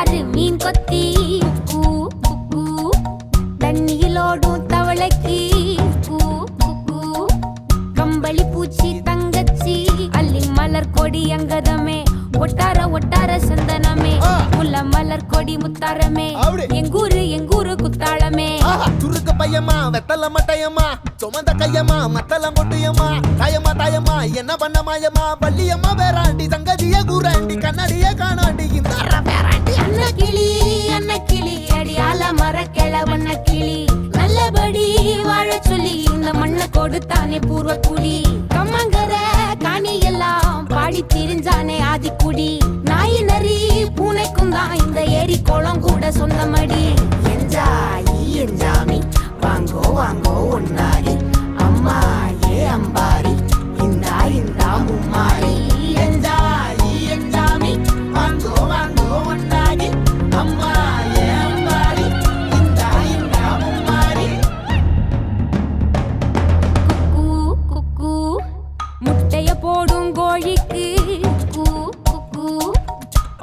யாரு மீன் கொத்தி கூ கூ தண்ணியிலோடும் தவளைக்கு கூ கூ கம்பளி பூச்சி தங்கச்சி அள்ளி மலர் கொடி அங்கதமே ஒட்டார ஒட்டார சந்தனமே முல்ல மலர் கொடி முத்தாரமே எங்கூரு குத்தாளமே துருக்க பையமா வெத்தல மட்டையம்மா சுமந்த கையம்மா மத்தல மொட்டையம்மா தாயம்மா தாயம்மா என்ன பண்ண மாயம்மா பள்ளியம்மா வேறாண்டி சங்கதிய கூறாண்டி கண்ணாடிய காணாண்டி இந்த அன்ன கிளி அடியால மர கிழவண்ண கிளி நல்லபடி வாழ சொல்லி இந்த மண்ணை கொடுத்தானே பூர்வ குடி கம்மங்கர காணி எல்லாம் பாடி திரிஞ்சானே ஆதிக்குடி நாய் நரி பூனைக்கும் தான் இந்த ஏரி குளம் கூட சொந்தமடி என்ஜாமி வாங்கோ வாங்கோ ஒன்னாரி அம்மா ஏ அம்பாரி இந்தா இந்தா மும்மாரி என்ஜாமி வாங்கோ வாங்கோ ஒன்னாரி அம்மா ஏ அம்பாரி இந்தா இந்தா மும்மாரி குக்கு குக்கு முட்டைய போடும் கோழிக்கு கூ குக்கு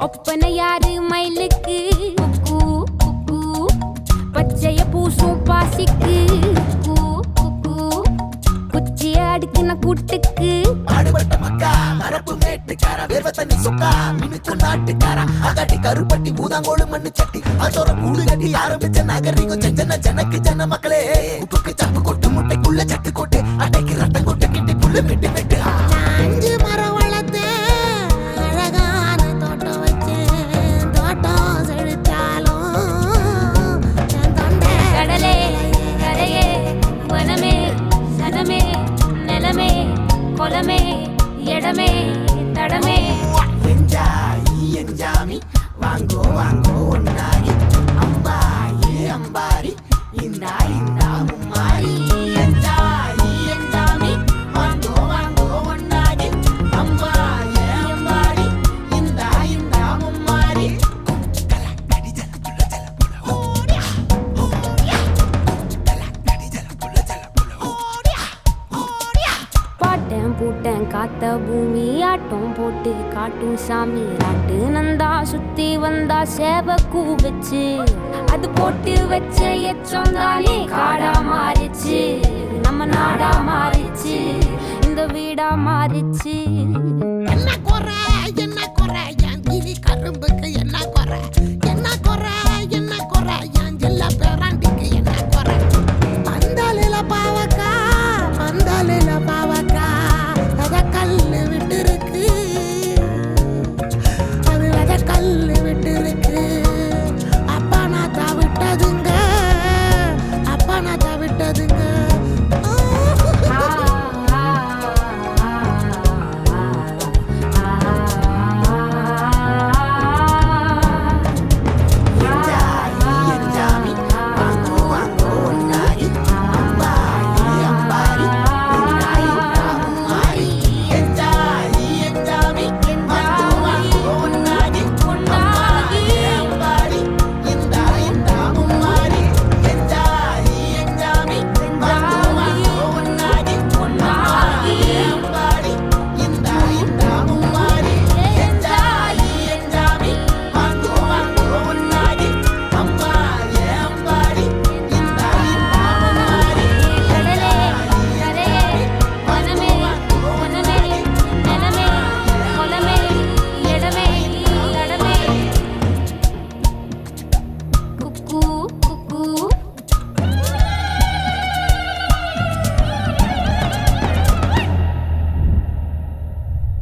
ஒப்பனை யாரு மயிலுக்கு குக்கு குக்கு பச்சைய பூசும் பாசிக்கு கூ குக்கு குச்சிய அடுக்குன கூட்டுக்கு ஆடுபட்ட மக்கா மரப்பு மேட்டுக்கார வேர்வ தண்ணி சொக்கா மினுக்கு நாட்டுக்கார அகட்டி கருப்பட்டி பூதாங்கோடு மண்ணு சட்டி அதோட கூடு கட்டி ஆரம்பிச்ச நகரிக்கும் செஞ்சன ஜனக்கு ஜன மக்களே உப்புக்கு சப்பு கொட்டு முட்டைக்குள்ள சட்டு கொட்டு அட்டைக்கு ரத்தம் கொட்டு கிட்டி புல்லு வெட்டி வெட்டு 5 மரம் வளர்த்தேன் அழகான தோட்டம் வச்சேன் தோட்டம் செழித்தாலும் என் தொண்டை கடலே கரையே வனமே சனமே நிலமே கொலமே இடமே தடமே என்ஜாமி வாங்கோ வாங்கோ ஒன்னாரி அம்பா ஏ அம்பாரி இந்தா இந்தா மும்மாரி என்ஜாமி வாங்கோ வாங்கோ ஒன்னாரி அம்பா ஏ அம்பாரி இந்தா இந்தா மும்மாரி பாட்டன் பூட்டன் காத்த பூமி ஆட்டம் போட்டு காட்டும் சாமி ராட்டு நந்தா சுத்தி வந்தா சேவ கூ வச்சு அது போட்டு வச்ச எச்சந்தாலே காடா மாறிச்சு நம்ம நாடா மாறிச்சு இந்த வீடா மாறிச்சு என்ன குறை என் கிளி கரும்புக்கு